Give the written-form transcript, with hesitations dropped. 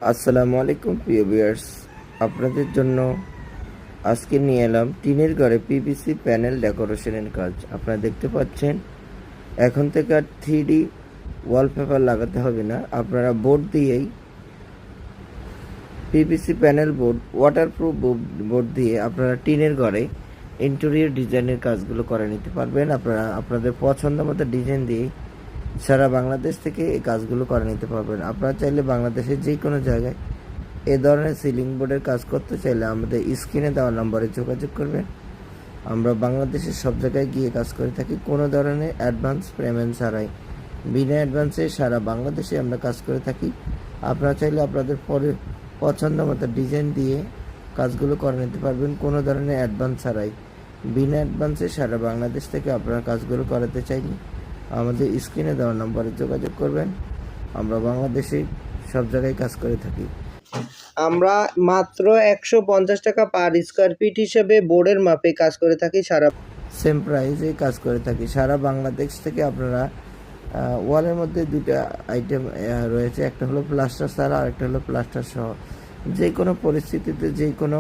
আসসালামু আলাইকুম প্রিয় ভিউয়ার্স, আপনাদের জন্য আজকে নিয়ে এলাম টিনের ঘরে পিভিসি প্যানেল ডেকোরেশনের কাজ। আপনারা দেখতে পাচ্ছেন, এখন থেকে আর 3D ওয়ালপেপার লাগাতে হবে না। আপনারা বোর্ড দিয়েই পিভিসি প্যানেল ওয়াটারপ্রুফ বোর্ড দিয়ে আপনারা টিনের ঘরে ইন্টেরিয়র ডিজাইনের কাজগুলো করে নিতে পারবেন। আপনারা আপনাদের পছন্দ মতো ডিজাইন দিয়ে সারা বাংলাদেশ থেকে এই কাজগুলো করে নিতে পারবেন। আপনারা চাইলে বাংলাদেশের যে কোনো জায়গায় এ ধরনের সিলিং বোর্ডের কাজ করতে চাইলে আমাদের স্ক্রিনে দেওয়া নম্বরে যোগাযোগ করবেন। আমরা বাংলাদেশের সব জায়গায় গিয়ে কাজ করে থাকি, কোনো ধরনের অ্যাডভান্স পেমেন্ট ছাড়াই। বিনা অ্যাডভান্সে সারা বাংলাদেশে আমরা কাজ করে থাকি। আপনারা চাইলে আপনাদের পছন্দ মতো ডিজাইন দিয়ে কাজগুলো করে নিতে পারবেন, কোনো ধরনের অ্যাডভান্স ছাড়াই। বিনা অ্যাডভান্সে সারা বাংলাদেশ থেকে আপনারা কাজগুলো করাতে চাইলে আমাদের স্ক্রিনে দেওয়া নম্বরে যোগাযোগ করবেন। আমরা বাংলাদেশে সব জায়গায় কাজ করে থাকি। আমরা মাত্র 150 টাকা পার স্কোয়ার ফিট হিসেবে বোর্ডের মাপে কাজ করে থাকি। সেম প্রাইসে কাজ করে থাকি সারা বাংলাদেশ থেকে। আপনারা ওয়ালের মধ্যে দুইটা আইটেম রয়েছে, একটা হলো প্লাস্টার ছাড়া আর একটা হলো প্লাস্টার সহ। যে কোনো পরিস্থিতিতে যে কোনো